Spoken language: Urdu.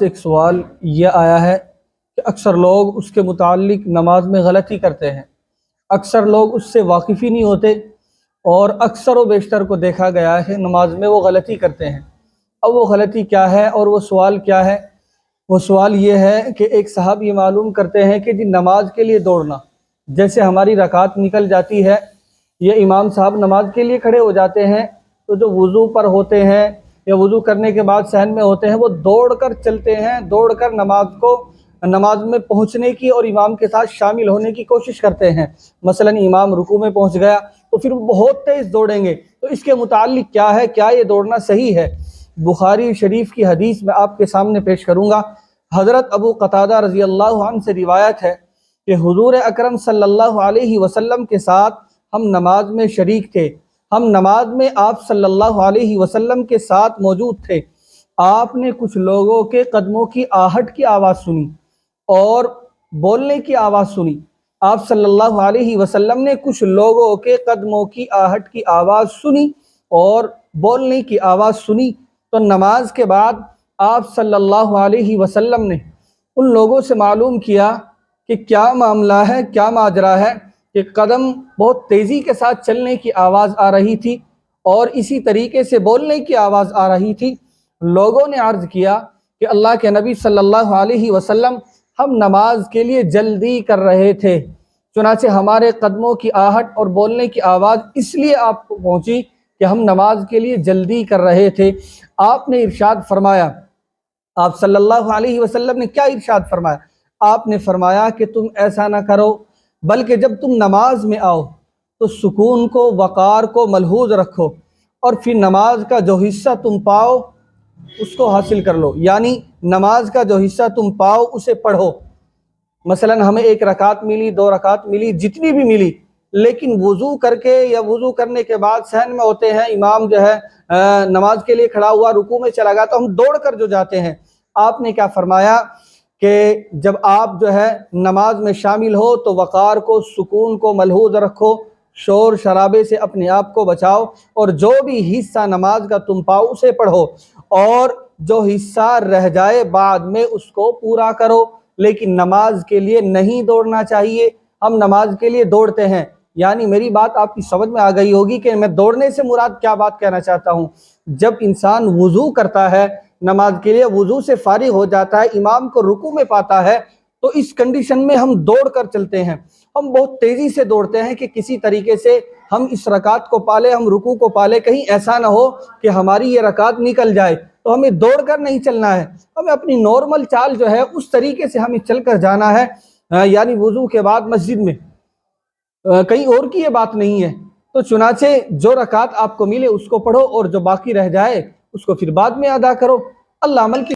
ایک سوال یہ آیا ہے کہ اکثر لوگ اس کے متعلق نماز میں غلطی کرتے ہیں، اکثر لوگ اس سے واقف ہی نہیں ہوتے اور اکثر و بیشتر کو دیکھا گیا ہے نماز میں وہ غلطی کرتے ہیں۔ اب وہ غلطی کیا ہے اور وہ سوال کیا ہے؟ وہ سوال یہ ہے کہ ایک صاحب یہ معلوم کرتے ہیں کہ نماز کے لیے دوڑنا، جیسے ہماری رکعت نکل جاتی ہے یا امام صاحب نماز کے لیے کھڑے ہو جاتے ہیں تو جو وضو پر ہوتے ہیں یا وضو کرنے کے بعد صحن میں ہوتے ہیں وہ دوڑ کر چلتے ہیں، دوڑ کر نماز میں پہنچنے کی اور امام کے ساتھ شامل ہونے کی کوشش کرتے ہیں۔ مثلا امام رکوع میں پہنچ گیا تو پھر وہ بہت تیز دوڑیں گے، تو اس کے متعلق کیا ہے؟ کیا یہ دوڑنا صحیح ہے؟ بخاری شریف کی حدیث میں آپ کے سامنے پیش کروں گا۔ حضرت ابو قتادہ رضی اللہ عنہ سے روایت ہے کہ حضور اکرم صلی اللہ علیہ وسلم کے ساتھ ہم نماز میں شریک تھے، ہم نماز میں آپ صلی اللہ علیہ وسلم کے ساتھ موجود تھے۔ آپ نے کچھ لوگوں کے قدموں کی آہٹ کی آواز سنی اور بولنے کی آواز سنی۔ آپ صلی اللہ علیہ وسلم نے کچھ لوگوں کے قدموں کی آہٹ کی آواز سنی اور بولنے کی آواز سنی، تو نماز کے بعد آپ صلی اللہ علیہ وسلم نے ان لوگوں سے معلوم کیا کہ کیا معاملہ ہے، کیا ماجرا ہے، کہ قدم بہت تیزی کے ساتھ چلنے کی آواز آ رہی تھی اور اسی طریقے سے بولنے کی آواز آ رہی تھی۔ لوگوں نے عرض کیا کہ اللہ کے نبی صلی اللہ علیہ وسلم، ہم نماز کے لیے جلدی کر رہے تھے، چنانچہ ہمارے قدموں کی آہٹ اور بولنے کی آواز اس لیے آپ کو پہنچی کہ ہم نماز کے لیے جلدی کر رہے تھے۔ آپ نے ارشاد فرمایا، آپ صلی اللہ علیہ وسلم نے کیا ارشاد فرمایا؟ آپ نے فرمایا کہ تم ایسا نہ کرو، بلکہ جب تم نماز میں آؤ تو سکون کو، وقار کو ملحوظ رکھو اور پھر نماز کا جو حصہ تم پاؤ اس کو حاصل کر لو، یعنی نماز کا جو حصہ تم پاؤ اسے پڑھو۔ مثلا ہمیں 1 رکعت ملی، 2 رکعت ملی، جتنی بھی ملی، لیکن وضو کر کے یا وضو کرنے کے بعد صحن میں ہوتے ہیں، امام جو ہے نماز کے لیے کھڑا ہوا، رکوع میں چلا گیا، تو ہم دوڑ کر جو جاتے ہیں۔ آپ نے کیا فرمایا کہ جب آپ جو ہے نماز میں شامل ہو تو وقار کو، سکون کو ملحوظ رکھو، شور شرابے سے اپنے آپ کو بچاؤ اور جو بھی حصہ نماز کا تم پاؤ اسے پڑھو، اور جو حصہ رہ جائے بعد میں اس کو پورا کرو، لیکن نماز کے لیے نہیں دوڑنا چاہیے۔ ہم نماز کے لیے دوڑتے ہیں، یعنی میری بات آپ کی سمجھ میں آ گئی ہوگی کہ میں دوڑنے سے مراد کیا بات کہنا چاہتا ہوں۔ جب انسان وضو کرتا ہے، نماز کے لیے وضو سے فارغ ہو جاتا ہے، امام کو رکوع میں پاتا ہے، تو اس کنڈیشن میں ہم دوڑ کر چلتے ہیں، ہم بہت تیزی سے دوڑتے ہیں کہ کسی طریقے سے ہم اس رکعت کو پالے، ہم رکوع کو پالے، کہیں ایسا نہ ہو کہ ہماری یہ رکعت نکل جائے۔ تو ہمیں دوڑ کر نہیں چلنا ہے، ہمیں اپنی نارمل چال جو ہے اس طریقے سے ہمیں چل کر جانا ہے، یعنی وضو کے بعد مسجد میں، کہیں اور کی یہ بات نہیں ہے۔ تو چنانچہ جو رکعت آپ کو ملے اس کو پڑھو اور جو باقی رہ جائے اس کو پھر بعد میں ادا کرو۔ اللہ عمل کی